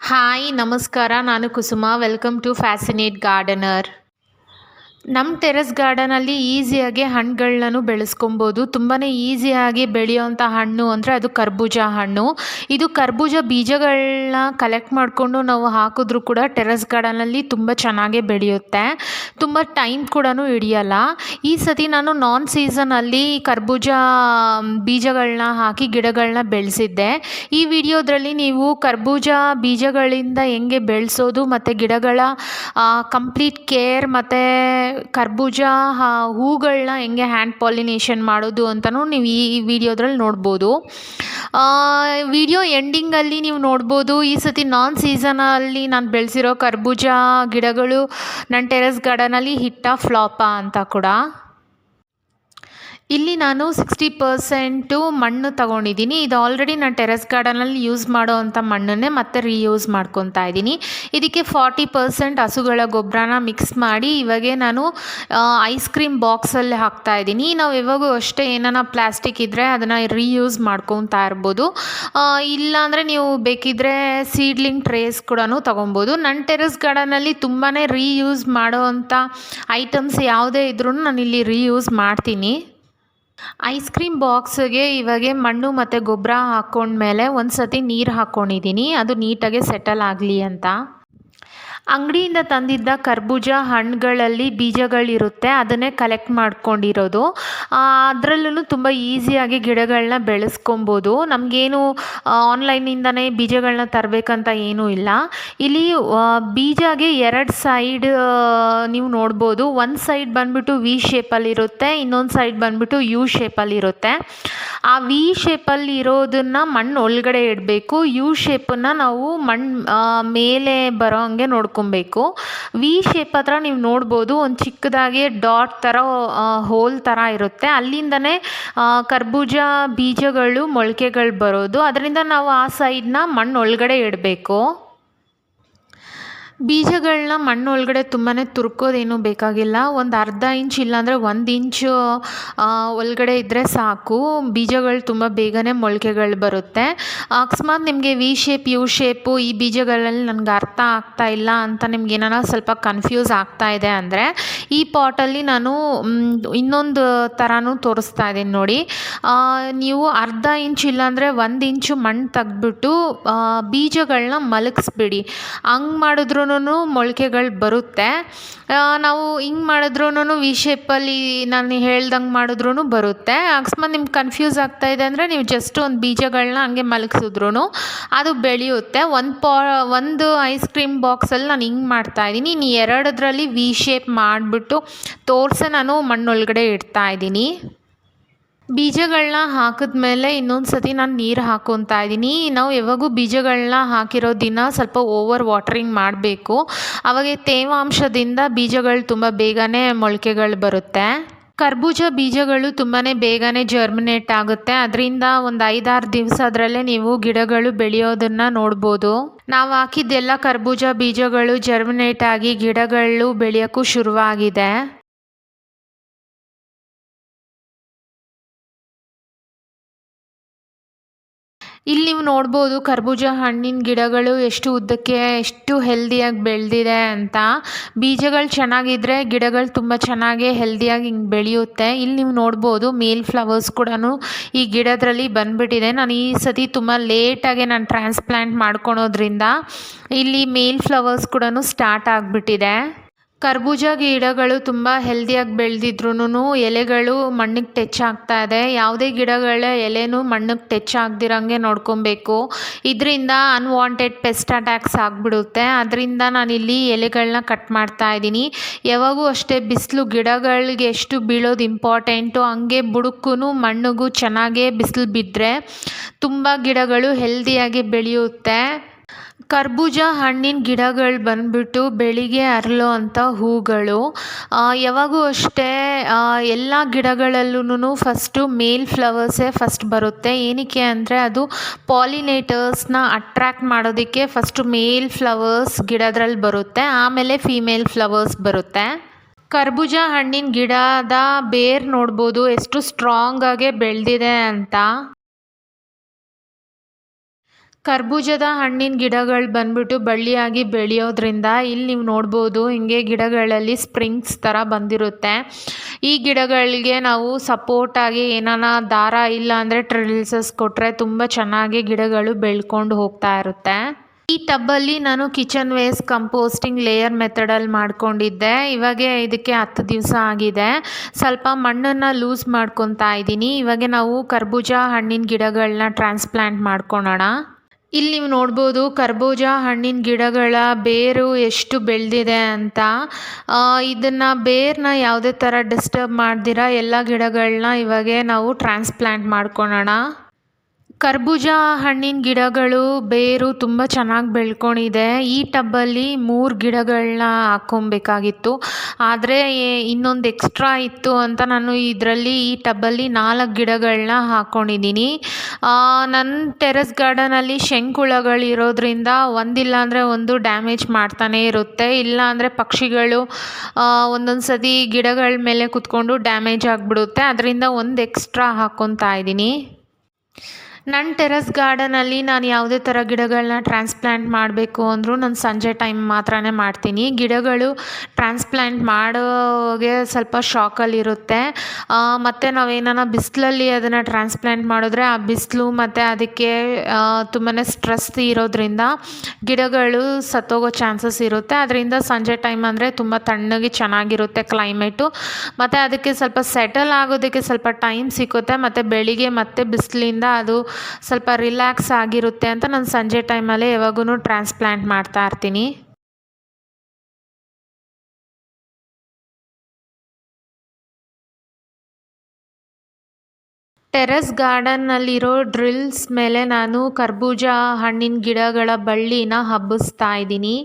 Hi ನಮಸ್ಕಾರ. ನಾನು Kusuma. Welcome to fascinate gardener. ನಮ್ಮ ಟೆರೆಸ್ ಗಾರ್ಡನಲ್ಲಿ ಈಸಿಯಾಗಿ ಹಣ್ಣುಗಳನ್ನೂ ಬೆಳೆಸ್ಕೊಬೋದು. ತುಂಬಾ ಈಸಿಯಾಗಿ ಬೆಳೆಯೋವಂಥ ಹಣ್ಣು ಅಂದರೆ ಅದು ಕರ್ಬೂಜ ಹಣ್ಣು. ಇದು ಕರ್ಬೂಜ ಬೀಜಗಳನ್ನ ಕಲೆಕ್ಟ್ ಮಾಡಿಕೊಂಡು ನಾವು ಹಾಕಿದ್ರೂ ಕೂಡ ಟೆರೆಸ್ ಗಾರ್ಡನಲ್ಲಿ ತುಂಬ ಚೆನ್ನಾಗೇ ಬೆಳೆಯುತ್ತೆ. ತುಂಬ ಟೈಮ್ ಕೂಡ ಹಿಡಿಯಲ್ಲ. ಈ ಸತಿ ನಾನು ನಾನ್ ಸೀಸನಲ್ಲಿ ಕರ್ಬೂಜ ಬೀಜಗಳನ್ನ ಹಾಕಿ ಗಿಡಗಳನ್ನ ಬೆಳೆಸಿದ್ದೆ. ಈ ವಿಡಿಯೋದ್ರಲ್ಲಿ ನೀವು ಕರ್ಬೂಜ ಬೀಜಗಳಿಂದ ಹೆಂಗೆ ಬೆಳೆಸೋದು ಮತ್ತು ಗಿಡಗಳ ಕಂಪ್ಲೀಟ್ ಕೇರ್ ಮತ್ತು ಕರ್ಬೂಜ ಹೂಗಳನ್ನ ಹೆಂಗೆ ಹ್ಯಾಂಡ್ ಪಾಲಿನೇಷನ್ ಮಾಡೋದು ಅಂತಲೂ ನೀವು ಈ ವಿಡಿಯೋದ್ರಲ್ಲಿ ನೋಡ್ಬೋದು. ವಿಡಿಯೋ ಎಂಡಿಂಗಲ್ಲಿ ನೀವು ನೋಡ್ಬೋದು ಈ ಸತಿ ನಾನ್ ಸೀಸನಲ್ಲಿ ನಾನು ಬೆಳೆಸಿರೋ ಕರ್ಬೂಜ ಗಿಡಗಳು ನನ್ನ ಟೆರೆಸ್ ಗಾರ್ಡನಲ್ಲಿ ಹಿಟ್ಟಾ ಫ್ಲಾಪಾ ಅಂತ ಕೂಡ. ಇಲ್ಲಿ ನಾನು 60% ಮಣ್ಣು ತಗೊಂಡಿದ್ದೀನಿ. ಇದು ಆಲ್ರೆಡಿ ನಾನು ಟೆರೆಸ್ ಗಾರ್ಡನಲ್ಲಿ ಯೂಸ್ ಮಾಡೋ ಅಂಥ ಮಣ್ಣನ್ನೇ ಮತ್ತೆ ರೀಯೂಸ್ ಮಾಡ್ಕೊತಾ ಇದ್ದೀನಿ. ಇದಕ್ಕೆ 40% ಹಸುಗಳ ಗೊಬ್ಬರನ ಮಿಕ್ಸ್ ಮಾಡಿ ಇವಾಗೆ ನಾನು ಐಸ್ ಕ್ರೀಮ್ ಬಾಕ್ಸಲ್ಲಿ ಹಾಕ್ತಾ ಇದ್ದೀನಿ. ನಾವು ಯಾವಾಗೂ ಅಷ್ಟೇ ಏನಾನ ಪ್ಲಾಸ್ಟಿಕ್ ಇದ್ದರೆ ಅದನ್ನು ರೀಯೂಸ್ ಮಾಡ್ಕೊತಾ ಇರ್ಬೋದು. ಇಲ್ಲಾಂದರೆ ನೀವು ಬೇಕಿದ್ದರೆ ಸೀಡ್ಲಿಂಗ್ ಟ್ರೇಸ್ ಕೂಡ ತೊಗೊಬೋದು. ನನ್ನ ಟೆರೆಸ್ ಗಾರ್ಡನಲ್ಲಿ ತುಂಬಾ ರೀಯೂಸ್ ಮಾಡೋ ಅಂಥ ಐಟಮ್ಸ್ ಯಾವುದೇ ಇದ್ರೂ ನಾನಿಲ್ಲಿ ರೀಯೂಸ್ ಮಾಡ್ತೀನಿ. ಐಸ್ ಕ್ರೀಮ್ ಬಾಕ್ಸ್ಗೆ ಇವಾಗೆ ಮಣ್ಣು ಮತ್ತು ಗೊಬ್ಬರ ಹಾಕ್ಕೊಂಡ್ಮೇಲೆ ಒಂದು ಸತಿ ನೀರು ಹಾಕ್ಕೊಂಡಿದ್ದೀನಿ, ಅದು ನೀಟಾಗಿ ಸೆಟಲ್ ಆಗಲಿ ಅಂತ. ಅಂಗಡಿಯಿಂದ ತಂದಿದ್ದ ಕರ್ಬೂಜ ಹಣ್ಣುಗಳಲ್ಲಿ ಬೀಜಗಳಿರುತ್ತೆ, ಅದನ್ನೇ ಕಲೆಕ್ಟ್ ಮಾಡ್ಕೊಂಡಿರೋದು. ಅದರಲ್ಲೂ ತುಂಬ ಈಸಿಯಾಗಿ ಗಿಡಗಳನ್ನ ಬೆಳೆಸ್ಕೊಬೋದು. ನಮಗೇನು ಆನ್ಲೈನಿಂದನೇ ಬೀಜಗಳನ್ನ ತರಬೇಕಂತ ಏನೂ ಇಲ್ಲ. ಇಲ್ಲಿ ಬೀಜಗೆ 2 ಸೈಡ್ ನೀವು ನೋಡ್ಬೋದು. ಒಂದು ಸೈಡ್ ಬಂದುಬಿಟ್ಟು ವಿ ಶೇಪಲ್ಲಿರುತ್ತೆ, ಇನ್ನೊಂದು ಸೈಡ್ ಬಂದುಬಿಟ್ಟು ಯು ಶೇಪಲ್ಲಿರುತ್ತೆ. ಆ ವಿ ಶೇಪಲ್ಲಿ ಇರೋದನ್ನು ಮಣ್ಣು ಒಳಗಡೆ ಇಡಬೇಕು, ಯು ಶೇಪನ್ನು ನಾವು ಮಣ್ಣು ಮೇಲೆ ಬರೋ ಹಂಗೆ ನೋಡ್ಕೊಬೇಕು. ವಿ ಶೇಪ್ ಹತ್ರ ನೀವು ನೋಡ್ಬೋದು ಒಂದು ಚಿಕ್ಕದಾಗಿ ಡಾಟ್ ಥರ ಹೋಲ್ ಥರ ಇರುತ್ತೆ, ಅಲ್ಲಿಂದನೇ ಕರ್ಬೂಜ ಬೀಜಗಳು ಮೊಳಕೆಗಳು ಬರೋದು. ಅದರಿಂದ ನಾವು ಆ ಸೈಡನ್ನ ಮಣ್ಣು ಒಳಗಡೆ ಇಡಬೇಕು. ಬೀಜಗಳನ್ನ ಮಣ್ಣು ಒಳಗಡೆ ತುಂಬಾ ತುರ್ಕೋದೇನೂ ಬೇಕಾಗಿಲ್ಲ. ಒಂದು ಅರ್ಧ ಇಂಚ್ ಇಲ್ಲಾಂದರೆ 1 ಇಂಚು ಒಳಗಡೆ ಇದ್ದರೆ ಸಾಕು, ಬೀಜಗಳು ತುಂಬ ಬೇಗನೆ ಮೊಳಕೆಗಳು ಬರುತ್ತೆ. ಅಕಸ್ಮಾತ್ ನಿಮಗೆ ವಿ ಶೇಪ್ ಯು ಶೇಪು ಈ ಬೀಜಗಳಲ್ಲಿ ನನಗೆ ಅರ್ಥ ಆಗ್ತಾ ಇಲ್ಲ ಅಂತ ನಿಮ್ಗೆ ಏನಾರ ಸ್ವಲ್ಪ ಕನ್ಫ್ಯೂಸ್ ಆಗ್ತಾ ಇದೆ ಅಂದರೆ ಈ ಪಾಟಲ್ಲಿ ನಾನು ಇನ್ನೊಂದು ಥರನೂ ತೋರಿಸ್ತಾ ಇದ್ದೀನಿ ನೋಡಿ. ನೀವು ಅರ್ಧ ಇಂಚ್ ಇಲ್ಲಾಂದರೆ 1 ಇಂಚು ಮಣ್ಣು ತೆಗ್ದುಬಿಟ್ಟು ಬೀಜಗಳನ್ನ ಮಲಗಿಸ್ಬಿಡಿ. ಹಂಗೆ ಮಾಡಿದ್ರೂ ಮೊಳಕೆಗಳು ಬರುತ್ತೆ. ನಾವು ಹಿಂಗೆ ಮಾಡಿದ್ರೂ ವಿ ಶೇಪಲ್ಲಿ ನಾನು ಹೇಳ್ದಂಗೆ ಮಾಡಿದ್ರೂ ಬರುತ್ತೆ. ಅಕಸ್ಮಾತ್ ನಿಮ್ಗೆ ಕನ್ಫ್ಯೂಸ್ ಆಗ್ತಾ ಇದೆ ಅಂದರೆ ನೀವು ಜಸ್ಟ್ ಒಂದು ಬೀಜಗಳನ್ನ ಹಂಗೆ ಮಲಗಿಸಿದ್ರೂ ಅದು ಬೆಳೆಯುತ್ತೆ. ಒಂದು ಐಸ್ ಕ್ರೀಮ್ ಬಾಕ್ಸಲ್ಲಿ ನಾನು ಹಿಂಗೆ ಮಾಡ್ತಾಯಿದ್ದೀನಿ, ಇನ್ನು 2ರಲ್ಲಿ ವಿ ಶೇಪ್ ಮಾಡಿಬಿಟ್ಟು ತೋರಿಸೆ ನಾನು ಮಣ್ಣೊಳಗಡೆ ಇಡ್ತಾ ಇದ್ದೀನಿ. ಬೀಜಗಳನ್ನ ಹಾಕಿದ್ಮೇಲೆ ಇನ್ನೊಂದು ಸತಿ ನಾನು ನೀರು ಹಾಕ್ಕೊತಾ ಇದ್ದೀನಿ. ನಾವು ಯಾವಾಗೂ ಬೀಜಗಳನ್ನ ಹಾಕಿರೋ ದಿನ ಸ್ವಲ್ಪ ಓವರ್ ವಾಟ್ರಿಂಗ್ ಮಾಡಬೇಕು, ಆವಾಗ ತೇವಾಂಶದಿಂದ ಬೀಜಗಳು ತುಂಬ ಬೇಗನೆ ಮೊಳಕೆಗಳು ಬರುತ್ತೆ. ಕರ್ಬೂಜ ಬೀಜಗಳು ತುಂಬಾ ಬೇಗನೆ ಜರ್ಮಿನೇಟ್ ಆಗುತ್ತೆ, ಅದರಿಂದ ಒಂದು 5-6 ದಿವಸದಲ್ಲೇ ನೀವು ಗಿಡಗಳು ಬೆಳೆಯೋದನ್ನು ನೋಡ್ಬೋದು. ನಾವು ಹಾಕಿದ್ದೆಲ್ಲ ಕರ್ಬೂಜ ಬೀಜಗಳು ಜರ್ಮಿನೇಟ್ ಆಗಿ ಗಿಡಗಳು ಬೆಳೆಯೋಕ್ಕೂ ಶುರುವಾಗಿದೆ. ಇಲ್ಲಿ ನೀವು ನೋಡ್ಬೋದು ಕರ್ಬೂಜ ಹಣ್ಣಿನ ಗಿಡಗಳು ಎಷ್ಟು ಉದ್ದಕ್ಕೆ ಎಷ್ಟು ಹೆಲ್ದಿಯಾಗಿ ಬೆಳೆದಿದೆ ಅಂತ. ಬೀಜಗಳು ಚೆನ್ನಾಗಿದ್ದರೆ ಗಿಡಗಳು ತುಂಬ ಚೆನ್ನಾಗಿ ಹೆಲ್ದಿಯಾಗಿ ಹಿಂಗೆ ಬೆಳೆಯುತ್ತೆ. ಇಲ್ಲಿ ನೀವು ನೋಡ್ಬೋದು ಮೇಲ್ ಫ್ಲವರ್ಸ್ ಕೂಡ ಈ ಗಿಡದಲ್ಲಿ ಬಂದುಬಿಟ್ಟಿದೆ. ನಾನು ಈ ಸತಿ ತುಂಬ ಲೇಟಾಗಿ ನಾನು ಟ್ರಾನ್ಸ್ಪ್ಲಾಂಟ್ ಮಾಡ್ಕೊಳೋದ್ರಿಂದ ಇಲ್ಲಿ ಮೇಲ್ ಫ್ಲವರ್ಸ್ ಕೂಡ ಸ್ಟಾರ್ಟ್ ಆಗಿಬಿಟ್ಟಿದೆ. ಕರ್ಬೂಜ ಗಿಡಗಳು ತುಂಬ ಹೆಲ್ದಿಯಾಗಿ ಬೆಳೆದಿದ್ರೂ ಎಲೆಗಳು ಮಣ್ಣಿಗೆ ಟಚ್ ಆಗ್ತಾ ಇದೆ. ಯಾವುದೇ ಗಿಡಗಳ ಎಲೆನೂ ಮಣ್ಣಿಗೆ ಟಚ್ ಆಗದಿರಂಗೆ ನೋಡ್ಕೊಬೇಕು, ಇದರಿಂದ ಅನ್ವಾಂಟೆಡ್ ಪೆಸ್ಟ್ ಅಟ್ಯಾಕ್ಸ್ ಆಗಿಬಿಡುತ್ತೆ. ಅದರಿಂದ ನಾನಿಲ್ಲಿ ಎಲೆಗಳನ್ನ ಕಟ್ ಮಾಡ್ತಾ ಇದ್ದೀನಿ. ಯಾವಾಗೂ ಅಷ್ಟೇ ಬಿಸಿಲು ಗಿಡಗಳಿಗೆ ಎಷ್ಟು ಬೀಳೋದು ಇಂಪಾರ್ಟೆಂಟು, ಹಂಗೆ ಬುಡಕ್ಕೂ ಮಣ್ಣಿಗೂ ಚೆನ್ನಾಗೇ ಬಿಸಿಲು ಬಿದ್ದರೆ ತುಂಬ ಗಿಡಗಳು ಹೆಲ್ದಿಯಾಗಿ ಬೆಳೆಯುತ್ತೆ. ಕರ್ಬೂಜ ಹಣ್ಣಿನ ಗಿಡಗಳು ಬಂದುಬಿಟ್ಟು ಬೆಳಿಗ್ಗೆ ಅರಳೋ ಅಂಥ ಹೂಗಳು. ಯಾವಾಗೂ ಅಷ್ಟೇ ಎಲ್ಲ ಗಿಡಗಳಲ್ಲೂ ಫಸ್ಟು ಮೇಲ್ ಫ್ಲವರ್ಸೇ ಫಸ್ಟ್ ಬರುತ್ತೆ. ಏನಕ್ಕೆ ಅಂದರೆ ಅದು ಪಾಲಿನೇಟರ್ಸ್ನ ಅಟ್ರ್ಯಾಕ್ಟ್ ಮಾಡೋದಕ್ಕೆ ಫಸ್ಟು ಮೇಲ್ ಫ್ಲವರ್ಸ್ ಗಿಡದ್ರಲ್ಲಿ ಬರುತ್ತೆ, ಆಮೇಲೆ ಫೀಮೇಲ್ ಫ್ಲವರ್ಸ್ ಬರುತ್ತೆ. ಕರ್ಬೂಜ ಹಣ್ಣಿನ ಗಿಡದ ಬೇರ್ ನೋಡ್ಬೋದು ಎಷ್ಟು ಸ್ಟ್ರಾಂಗಾಗೆ ಬೆಳೆದಿದೆ ಅಂತ. ಕರ್ಬೂಜದ ಹಣ್ಣಿನ ಗಿಡಗಳು ಬಂದ್ಬಿಟ್ಟು ಬಳ್ಳಿಯಾಗಿ ಬೆಳೆಯೋದ್ರಿಂದ ಇಲ್ಲಿ ನೀವು ನೋಡ್ಬೋದು ಹಿಂಗೆ ಗಿಡಗಳಲ್ಲಿ ಸ್ಪ್ರಿಂಗ್ಸ್ ಥರ ಬಂದಿರುತ್ತೆ. ಈ ಗಿಡಗಳಿಗೆ ನಾವು ಸಪೋರ್ಟಾಗಿ ಏನಾನ ದಾರ ಇಲ್ಲ ಅಂದರೆ ಟ್ರಿಲ್ಸಸ್ ಕೊಟ್ಟರೆ ತುಂಬ ಚೆನ್ನಾಗಿ ಗಿಡಗಳು ಬೆಳ್ಕೊಂಡು ಹೋಗ್ತಾ ಇರುತ್ತೆ. ಈ ಟಬ್ಬಲ್ಲಿ ನಾನು ಕಿಚನ್ ವೇಸ್ಟ್ ಕಂಪೋಸ್ಟಿಂಗ್ ಲೇಯರ್ ಮೆಥಡಲ್ಲಿ ಮಾಡ್ಕೊಂಡಿದ್ದೆ. ಇವಾಗ ಇದಕ್ಕೆ 10 ದಿವಸ ಆಗಿದೆ. ಸ್ವಲ್ಪ ಮಣ್ಣನ್ನು ಲೂಸ್ ಮಾಡ್ಕೊತಾ ಇದ್ದೀನಿ. ಇವಾಗ ನಾವು ಕರ್ಬೂಜ ಹಣ್ಣಿನ ಗಿಡಗಳನ್ನ ಟ್ರಾನ್ಸ್ಪ್ಲಾಂಟ್ ಮಾಡ್ಕೊಳೋಣ. ಇಲ್ಲಿ ನೀವು ನೋಡ್ಬೋದು ಕರ್ಬೂಜ ಹಣ್ಣಿನ ಗಿಡಗಳ ಬೇರು ಎಷ್ಟು ಬೆಳೆದಿದೆ ಅಂತ. ಇದನ್ನು ಬೇರನ್ನ ಯಾವುದೇ ಥರ ಡಿಸ್ಟರ್ಬ್ ಮಾಡ್ದಿರ ಎಲ್ಲ ಗಿಡಗಳನ್ನ ಇವಾಗ ನಾವು ಟ್ರಾನ್ಸ್ಪ್ಲಾಂಟ್ ಮಾಡ್ಕೊಳೋಣ. ಕರ್ಬೂಜ ಹಣ್ಣಿನ ಗಿಡಗಳು ಬೇರು ತುಂಬ ಚೆನ್ನಾಗಿ ಬೆಳ್ಕೊಂಡಿದೆ. ಈ ಟಬ್ಬಲ್ಲಿ 3 ಗಿಡಗಳನ್ನ ಹಾಕ್ಕೊಬೇಕಾಗಿತ್ತು, ಆದರೆ ಇನ್ನೊಂದು ಎಕ್ಸ್ಟ್ರಾ ಇತ್ತು ಅಂತ ನಾನು ಈ ಟಬ್ಬಲ್ಲಿ 4 ಗಿಡಗಳನ್ನ ಹಾಕ್ಕೊಂಡಿದ್ದೀನಿ. ನನ್ನ ಟೆರೆಸ್ ಗಾರ್ಡನಲ್ಲಿ ಶಂಕುಳಗಳಿರೋದ್ರಿಂದ ಒಂದಿಲ್ಲ ಅಂದರೆ ಒಂದು ಡ್ಯಾಮೇಜ್ ಮಾಡ್ತಾನೇ ಇರುತ್ತೆ. ಇಲ್ಲ ಅಂದರೆ ಪಕ್ಷಿಗಳು ಒಂದೊಂದು ಸತಿ ಗಿಡಗಳ ಮೇಲೆ ಕುತ್ಕೊಂಡು ಡ್ಯಾಮೇಜ್ ಆಗಿಬಿಡುತ್ತೆ. ಅದರಿಂದ ಒಂದು ಎಕ್ಸ್ಟ್ರಾ ಹಾಕ್ಕೊತಾ ಇದ್ದೀನಿ. ನನ್ನ ಟೆರೆಸ್ ಗಾರ್ಡನಲ್ಲಿ ನಾನು ಯಾವುದೇ ಥರ ಗಿಡಗಳನ್ನ ಟ್ರಾನ್ಸ್ಪ್ಲಾಂಟ್ ಮಾಡಬೇಕು ಅಂದರೂ ನಾನು ಸಂಜೆ ಟೈಮ್ ಮಾತ್ರನೇ ಮಾಡ್ತೀನಿ. ಗಿಡಗಳು ಟ್ರಾನ್ಸ್ಪ್ಲಾಂಟ್ ಮಾಡೋಗೆ ಸ್ವಲ್ಪ ಶಾಕಲ್ಲಿರುತ್ತೆ. ಮತ್ತು ನಾವೇನಾನ ಬಿಸಿಲಲ್ಲಿ ಅದನ್ನು ಟ್ರಾನ್ಸ್ಪ್ಲಾಂಟ್ ಮಾಡಿದ್ರೆ ಆ ಬಿಸಿಲು ಮತ್ತು ಅದಕ್ಕೆ ತುಂಬಾ ಸ್ಟ್ರೆಸ್ ಇರೋದ್ರಿಂದ ಗಿಡಗಳು ಸತ್ತೋಗೋ ಚಾನ್ಸಸ್ ಇರುತ್ತೆ. ಅದರಿಂದ ಸಂಜೆ ಟೈಮ್ ಅಂದರೆ ತುಂಬ ತಣ್ಣಗೆ ಚೆನ್ನಾಗಿರುತ್ತೆ ಕ್ಲೈಮೇಟು, ಮತ್ತು ಅದಕ್ಕೆ ಸ್ವಲ್ಪ ಸೆಟಲ್ ಆಗೋದಕ್ಕೆ ಸ್ವಲ್ಪ ಟೈಮ್ ಸಿಗುತ್ತೆ. ಮತ್ತು ಬೆಳಿಗ್ಗೆ ಮತ್ತೆ ಬಿಸಿಲಿಂದ ಅದು ಸ್ವಲ್ಪ ರಿಲ್ಯಾಕ್ಸ್ ಆಗಿರುತ್ತೆ ಅಂತ ನಾನು ಸಂಜೆ ಟೈಮಲ್ಲಿ ಯಾವಾಗೂ ಟ್ರಾನ್ಸ್ಪ್ಲಾಂಟ್ ಮಾಡ್ತಾ ಇರ್ತೀನಿ. ಟೆರೆಸ್ ಗಾರ್ಡನ್ನಲ್ಲಿರೋ ಡ್ರಿಲ್ಸ್ ಮೇಲೆ ನಾನು ಕರ್ಬೂಜ ಹಣ್ಣಿನ ಗಿಡಗಳ ಬಳ್ಳಿನ ಹಬ್ಬಿಸ್ತಾ ಇದ್ದೀನಿ.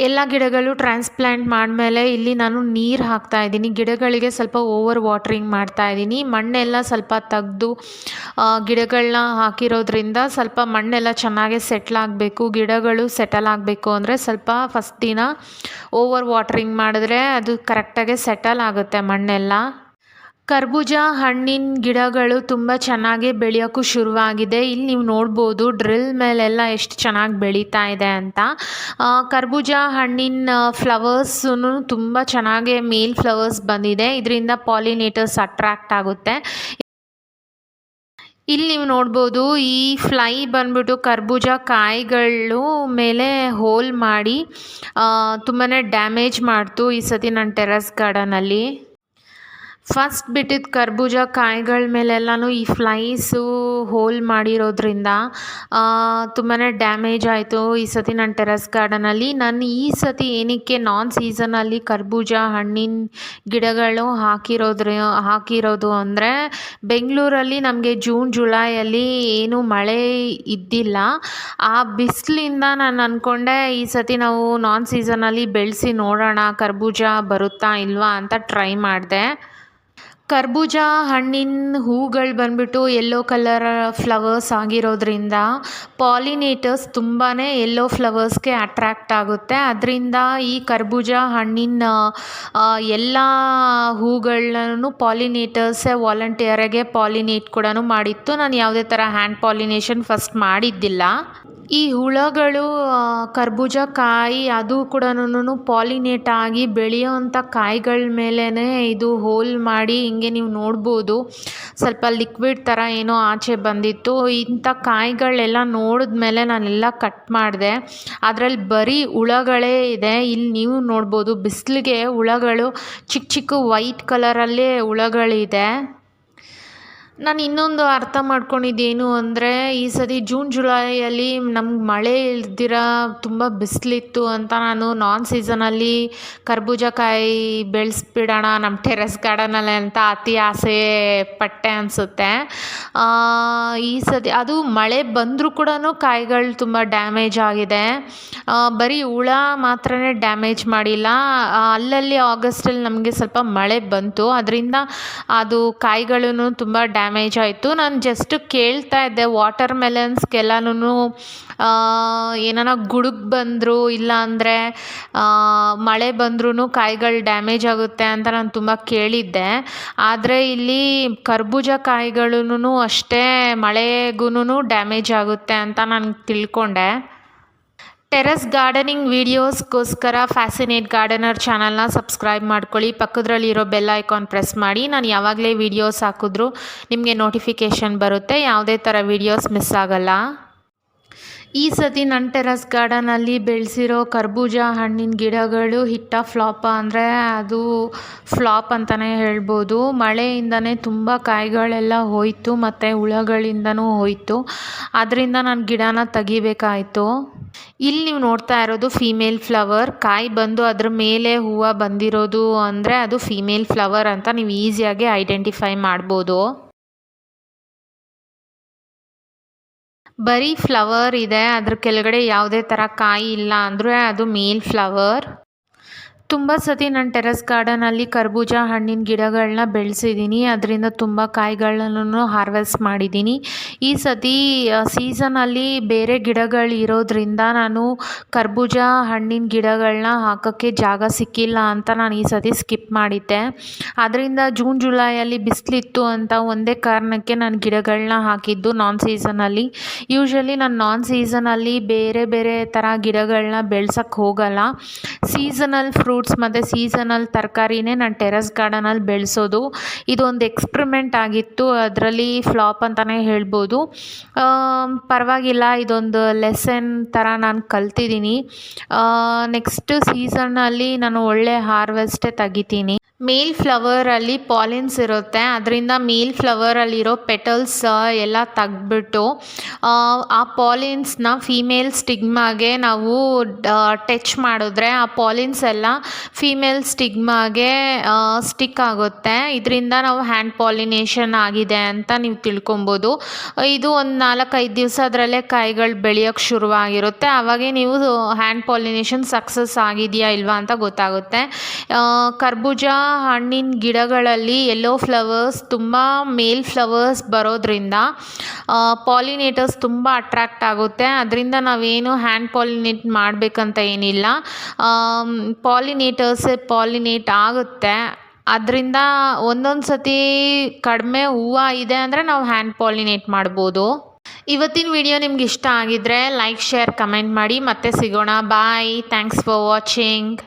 ಎಲ್ಲ ಗಿಡಗಳು ಟ್ರಾನ್ಸ್ಪ್ಲಾಂಟ್ ಮಾಡಿದ್ಮೇಲೆ ಇಲ್ಲಿ ನಾನು ನೀರು ಹಾಕ್ತಾಯಿದ್ದೀನಿ. ಗಿಡಗಳಿಗೆ ಸ್ವಲ್ಪ ಓವರ್ ವಾಟ್ರಿಂಗ್ ಮಾಡ್ತಾಯಿದ್ದೀನಿ. ಮಣ್ಣೆಲ್ಲ ಸ್ವಲ್ಪ ತೆಗ್ದು ಗಿಡಗಳನ್ನ ಹಾಕಿರೋದ್ರಿಂದ ಸ್ವಲ್ಪ ಮಣ್ಣೆಲ್ಲ ಚೆನ್ನಾಗಿ ಸೆಟ್ಲಾಗಬೇಕು. ಗಿಡಗಳು ಸೆಟಲ್ ಆಗಬೇಕು ಅಂದರೆ ಸ್ವಲ್ಪ ಫಸ್ಟ್ ದಿನ ಓವರ್ ವಾಟ್ರಿಂಗ್ ಮಾಡಿದ್ರೆ ಅದು ಕರೆಕ್ಟಾಗಿ ಸೆಟಲ್ ಆಗುತ್ತೆ ಮಣ್ಣೆಲ್ಲ. ಕರ್ಬೂಜ ಹಣ್ಣಿನ ಗಿಡಗಳು ತುಂಬ ಚೆನ್ನಾಗಿ ಬೆಳೆಯೋಕ್ಕೂ ಶುರುವಾಗಿದೆ. ಇಲ್ಲಿ ನೀವು ನೋಡ್ಬೋದು ಡ್ರಿಲ್ ಮೇಲೆಲ್ಲ ಎಷ್ಟು ಚೆನ್ನಾಗಿ ಬೆಳೀತಾ ಇದೆ ಅಂತ. ಕರ್ಬೂಜ ಹಣ್ಣಿನ ಫ್ಲವರ್ಸೂ ತುಂಬ ಚೆನ್ನಾಗಿ ಮೇಲ್ ಫ್ಲವರ್ಸ್ ಬಂದಿದೆ. ಇದರಿಂದ ಪಾಲಿನೇಟರ್ಸ್ ಅಟ್ರ್ಯಾಕ್ಟ್ ಆಗುತ್ತೆ. ಇಲ್ಲಿ ನೀವು ನೋಡ್ಬೋದು ಈ ಫ್ಲೈ ಬಂದ್ಬಿಟ್ಟು ಕರ್ಬೂಜ ಕಾಯಿಗಳು ಮೇಲೆ ಹೋಲ್ ಮಾಡಿ ತುಂಬಾ ಡ್ಯಾಮೇಜ್ ಮಾಡ್ತು ಈ ಸತಿ ನನ್ನ ಟೆರೆಸ್ ಗಾರ್ಡನಲ್ಲಿ. ಫಸ್ಟ್ ಬಿಟ್ಟಿದ್ದ ಕರ್ಬೂಜ ಕಾಯಿಗಳ ಮೇಲೆಲ್ಲನೂ ಈ ಫ್ಲೈಸು ಹೋಲ್ ಮಾಡಿರೋದ್ರಿಂದ ತುಂಬಾ ಡ್ಯಾಮೇಜ್ ಆಯಿತು ಈ ಸತಿ ನನ್ನ ಟೆರೆಸ್ ಗಾರ್ಡನಲ್ಲಿ. ನಾನು ಈ ಸತಿ ಏನಕ್ಕೆ ನಾನ್ ಸೀಸನಲ್ಲಿ ಕರ್ಬೂಜ ಹಣ್ಣಿನ ಗಿಡಗಳು ಹಾಕಿರೋದು ಅಂದರೆ ಬೆಂಗಳೂರಲ್ಲಿ ನಮಗೆ ಜೂನ್ ಜುಲೈಯಲ್ಲಿ ಏನೂ ಮಳೆ ಇದ್ದಿಲ್ಲ. ಆ ಬಿಸಿಲಿಂದ ನಾನು ಅಂದ್ಕೊಂಡೆ ಈ ಸತಿ ನಾವು ನಾನ್ ಸೀಸನಲ್ಲಿ ಬೆಳೆಸಿ ನೋಡೋಣ ಕರ್ಬೂಜ ಬರುತ್ತಾ ಇಲ್ವಾ ಅಂತ ಟ್ರೈ ಮಾಡಿದೆ. ಕರ್ಬೂಜ ಹಣ್ಣಿನ ಹೂಗಳು ಬಂದ್ಬಿಟ್ಟು ಯೆಲ್ಲೋ ಕಲರ್ ಫ್ಲವರ್ಸ್ ಆಗಿರೋದ್ರಿಂದ ಪಾಲಿನೇಟರ್ಸ್ ತುಂಬಾ ಯೆಲ್ಲೋ ಫ್ಲವರ್ಸ್ಗೆ ಅಟ್ರ್ಯಾಕ್ಟ್ ಆಗುತ್ತೆ. ಅದರಿಂದ ಈ ಕರ್ಬೂಜ ಹಣ್ಣಿನ ಎಲ್ಲ ಹೂಗಳನ್ನೂ ಪಾಲಿನೇಟರ್ಸೇ ವಾಲಂಟಿಯರಾಗೆ ಪಾಲಿನೇಟ್ ಕೂಡ ಮಾಡಿತ್ತು. ನಾನು ಯಾವುದೇ ಥರ ಹ್ಯಾಂಡ್ ಪಾಲಿನೇಷನ್ ಫಸ್ಟ್ ಮಾಡಿದ್ದಿಲ್ಲ. ಈ ಹುಳಗಳು ಕರ್ಬೂಜ ಕಾಯಿ ಅದು ಕೂಡ ಪಾಲಿನೇಟ್ ಆಗಿ ಬೆಳೆಯೋವಂಥ ಕಾಯಿಗಳ ಮೇಲೇ ಇದು ಹೋಲ್ ಮಾಡಿ ಹಿಂಗೆ ನೀವು ನೋಡ್ಬೋದು ಸ್ವಲ್ಪ ಲಿಕ್ವಿಡ್ ಥರ ಏನೋ ಆಚೆ ಬಂದಿತ್ತು. ಇಂಥ ಕಾಯಿಗಳೆಲ್ಲ ನೋಡಿದ್ಮೇಲೆ ನಾನೆಲ್ಲ ಕಟ್ ಮಾಡಿದೆ. ಅದರಲ್ಲಿ ಬರೀ ಹುಳಗಳೇ ಇದೆ. ಇಲ್ಲಿ ನೀವು ನೋಡ್ಬೋದು ಬಿಸಿಲಿಗೆ ಹುಳಗಳು ಚಿಕ್ಕ ಚಿಕ್ಕ ವೈಟ್ ಕಲರಲ್ಲೇ ಹುಳಗಳಿದೆ. ನಾನು ಇನ್ನೊಂದು ಅರ್ಥ ಮಾಡ್ಕೊಂಡಿದ್ದೇನು ಅಂದರೆ ಈ ಸತಿ ಜೂನ್ ಜುಲೈಯಲ್ಲಿ ನಮ್ಗೆ ಮಳೆ ಇಲ್ದಿರ ತುಂಬ ಬಿಸಿಲಿತ್ತು ಅಂತ ನಾನು ನಾನ್ ಸೀಸನಲ್ಲಿ ಕರ್ಬೂಜಕಾಯಿ ಬೆಳೆಸ್ಬಿಡೋಣ ನಮ್ಮ ಟೆರೆಸ್ ಗಾರ್ಡನಲ್ಲಿ ಅಂತ ಅತಿ ಆಸೆ ಪಟ್ಟೆ ಅನಿಸುತ್ತೆ. ಈ ಸತಿ ಅದು ಮಳೆ ಬಂದರೂ ಕೂಡ ಕಾಯಿಗಳು ತುಂಬ ಡ್ಯಾಮೇಜ್ ಆಗಿದೆ. ಬರೀ ಹುಳ ಮಾತ್ರನೇ ಡ್ಯಾಮೇಜ್ ಮಾಡಿಲ್ಲ. ಅಲ್ಲಲ್ಲಿ ಆಗಸ್ಟಲ್ಲಿ ನಮಗೆ ಸ್ವಲ್ಪ ಮಳೆ ಬಂತು, ಅದರಿಂದ ಅದು ಕಾಯಿಗಳೂ ತುಂಬ ಡ್ಯಾಮೇಜ್ ಡ್ಯಾಮೇಜ್ ಆಯಿತು. ನಾನು ಜಸ್ಟ್ ಕೇಳ್ತಾ ಇದ್ದೆ ವಾಟರ್ ಮೆಲನ್ಸ್ಗೆಲ್ಲನೂ ಏನಾನ ಗುಡುಗು ಬಂದರೂ ಇಲ್ಲ ಅಂದರೆ ಮಳೆ ಬಂದ್ರೂ ಕಾಯಿಗಳು ಡ್ಯಾಮೇಜ್ ಆಗುತ್ತೆ ಅಂತ ನಾನು ತುಂಬ ಕೇಳಿದ್ದೆ. ಆದರೆ ಇಲ್ಲಿ ಕರ್ಬೂಜ ಕಾಯಿಗಳೂ ಅಷ್ಟೇ ಮಳೆಗೂ ಡ್ಯಾಮೇಜ್ ಆಗುತ್ತೆ ಅಂತ ನಾನು ತಿಳ್ಕೊಂಡೆ. ಟೆರೆಸ್ ಗಾರ್ಡನಿಂಗ್ ವೀಡಿಯೋಸ್ಗೋಸ್ಕರ ಫ್ಯಾಸಿನೇಟ್ ಗಾರ್ಡನರ್ ಚಾನಲ್ನ ಸಬ್ಸ್ಕ್ರೈಬ್ ಮಾಡ್ಕೊಳ್ಳಿ. ಪಕ್ಕದಲ್ಲಿರೋ ಬೆಲ್ ಐಕಾನ್ ಪ್ರೆಸ್ ಮಾಡಿ. ನಾನು ಯಾವಾಗಲೇ ವೀಡಿಯೋಸ್ ಹಾಕಿದ್ರೂ ನಿಮಗೆ ನೋಟಿಫಿಕೇಷನ್ ಬರುತ್ತೆ. ಯಾವುದೇ ಥರ ವೀಡಿಯೋಸ್ ಮಿಸ್ ಆಗಲ್ಲ. ಈ ಸತಿ ನನ್ನ ಟೆರೆಸ್ ಗಾರ್ಡನಲ್ಲಿ ಬೆಳೆಸಿರೋ ಕರ್ಬೂಜ ಹಣ್ಣಿನ ಗಿಡಗಳು ಹಿಟ್ಟ ಫ್ಲಾಪ ಅಂದರೆ ಅದು ಫ್ಲಾಪ್ ಅಂತಲೇ ಹೇಳ್ಬೋದು. ಮಳೆಯಿಂದನೇ ತುಂಬ ಕಾಯಿಗಳೆಲ್ಲ ಹೋಯಿತು ಮತ್ತು ಹುಳಗಳಿಂದನೂ ಹೋಯಿತು. ಅದರಿಂದ ನಾನು ಗಿಡನ ತೆಗಿಬೇಕಾಯಿತು. ಇಲ್ಲಿ ನೀವು ನೋಡ್ತಾ ಇರೋದು ಫೀಮೇಲ್ ಫ್ಲವರ್. ಕಾಯಿ ಬಂದು ಅದ್ರ ಮೇಲೆ ಹೂವು ಬಂದಿರೋದು ಅಂದರೆ ಅದು ಫೀಮೇಲ್ ಫ್ಲವರ್ ಅಂತ ನೀವು ಈಸಿಯಾಗಿ ಐಡೆಂಟಿಫೈ ಮಾಡ್ಬೋದು. ಬರೀ ಫ್ಲವರ್ ಇದೆ, ಅದ್ರ ಕೆಳಗಡೆ ಯಾವುದೇ ಥರ ಕಾಯಿ ಇಲ್ಲ ಅಂದರೆ ಅದು ಮೇಲ್ ಫ್ಲವರ್. ತುಂಬ ಸತಿ ನಾನು ಟೆರೆಸ್ ಗಾರ್ಡನಲ್ಲಿ ಕರ್ಬೂಜ ಹಣ್ಣಿನ ಗಿಡಗಳನ್ನ ಬೆಳೆಸಿದ್ದೀನಿ. ಅದರಿಂದ ತುಂಬ ಕಾಯಿಗಳನ್ನು ಹಾರ್ವೆಸ್ಟ್ ಮಾಡಿದ್ದೀನಿ. ಈ ಸತಿ ಸೀಸನಲ್ಲಿ ಬೇರೆ ಗಿಡಗಳು ಇರೋದ್ರಿಂದ ನಾನು ಕರ್ಬೂಜ ಹಣ್ಣಿನ ಗಿಡಗಳನ್ನ ಹಾಕೋಕ್ಕೆ ಜಾಗ ಸಿಕ್ಕಿಲ್ಲ ಅಂತ ನಾನು ಈ ಸತಿ ಸ್ಕಿಪ್ ಮಾಡಿದ್ದೆ. ಅದರಿಂದ ಜೂನ್ ಜುಲೈಯಲ್ಲಿ ಬಿಸಿಲಿತ್ತು ಅಂತ ಒಂದೇ ಕಾರಣಕ್ಕೆ ನಾನು ಗಿಡಗಳನ್ನ ಹಾಕಿದ್ದು ನಾನ್ ಸೀಸನಲ್ಲಿ. ಯೂಶ್ವಲಿ ನಾನು ನಾನ್ ಸೀಸನಲ್ಲಿ ಬೇರೆ ಬೇರೆ ಥರ ಗಿಡಗಳನ್ನ ಬೆಳ್ಸೋಕ್ಕೆ ಹೋಗಲ್ಲ. ಸೀಸನಲ್ ಫ್ರೂಟ್ಸ್ ಮತ್ತು ಸೀಸನಲ್ ತರಕಾರಿನೇ ನಾನು ಟೆರೆಸ್ ಗಾರ್ಡನಲ್ಲಿ ಬೆಳೆಸೋದು. ಇದೊಂದು ಎಕ್ಸ್ಪರಿಮೆಂಟ್ ಆಗಿತ್ತು, ಅದರಲ್ಲಿ ಫ್ಲಾಪ್ ಅಂತಲೇ ಹೇಳ್ಬೋದು. ಪರವಾಗಿಲ್ಲ, ಇದೊಂದು ಲೆಸನ್ ಥರ ನಾನು ಕಲ್ತಿದ್ದೀನಿ. ನೆಕ್ಸ್ಟ್ ಸೀಸನ್ನಲ್ಲಿ ನಾನು ಒಳ್ಳೆ ಹಾರ್ವೆಸ್ಟೇ ತೆಗಿತೀನಿ. ಮೇಲ್ ಫ್ಲವರಲ್ಲಿ ಪಾಲಿನ್ಸ್ ಇರುತ್ತೆ. ಅದರಿಂದ ಮೇಲ್ ಫ್ಲವರಲ್ಲಿರೋ ಪೆಟಲ್ಸ್ ಎಲ್ಲ ತೆಗ್ದ್ಬಿಟ್ಟು ಆ ಪಾಲಿನ್ಸ್ನ ಫೀಮೇಲ್ ಸ್ಟಿಗ್ಮಾಗೆ ನಾವು ಟಚ್ ಮಾಡಿದ್ರೆ ಆ ಪಾಲಿನ್ಸ್ ಎಲ್ಲ ಫೀಮೇಲ್ ಸ್ಟಿಗ್ಮಾಗೆ ಸ್ಟಿಕ್ ಆಗುತ್ತೆ. ಇದರಿಂದ ನಾವು ಹ್ಯಾಂಡ್ ಪಾಲಿನೇಷನ್ ಆಗಿದೆ ಅಂತ ನೀವು ತಿಳ್ಕೊಬೋದು. ಇದು ಒಂದು 4-5 ದಿವಸ ಅದರಲ್ಲೇ ಕಾಯಿಗಳು ಬೆಳೆಯೋಕ್ಕೆ ಶುರುವಾಗಿರುತ್ತೆ. ಆವಾಗೇ ನೀವು ಹ್ಯಾಂಡ್ ಪಾಲಿನೇಷನ್ ಸಕ್ಸಸ್ ಆಗಿದೆಯಾ ಇಲ್ವಾ ಅಂತ ಗೊತ್ತಾಗುತ್ತೆ. ಕರ್ಬೂಜ ಹಣ್ಣಿನ ಗಿಡಗಳಲ್ಲಿ ಯೆಲ್ಲೋ ಫ್ಲವರ್ಸ್ ತುಂಬ ಮೇಲ್ ಫ್ಲವರ್ಸ್ ಬರೋದ್ರಿಂದ ಪಾಲಿನೇಟರ್ಸ್ ತುಂಬ ಅಟ್ರ್ಯಾಕ್ಟ್ ಆಗುತ್ತೆ. ಅದರಿಂದ ನಾವೇನು ಹ್ಯಾಂಡ್ ಪಾಲಿನೇಟ್ ಮಾಡಬೇಕಂತ ಏನಿಲ್ಲ, ಪಾಲಿನೇಟರ್ಸೇ ಪಾಲಿನೇಟ್ ಆಗುತ್ತೆ. ಅದರಿಂದ ಒಂದೊಂದು ಸತಿ ಕಡಿಮೆ ಹೂವು ಇದೆ ಅಂದರೆ ನಾವು ಹ್ಯಾಂಡ್ ಪಾಲಿನೇಟ್ ಮಾಡ್ಬೋದು. ಇವತ್ತಿನ ವಿಡಿಯೋ ನಿಮ್ಗೆ ಇಷ್ಟ ಆಗಿದ್ದರೆ ಲೈಕ್, ಶೇರ್, ಕಮೆಂಟ್ ಮಾಡಿ. ಮತ್ತೆ ಸಿಗೋಣ. ಬಾಯ್. Thanks for watching.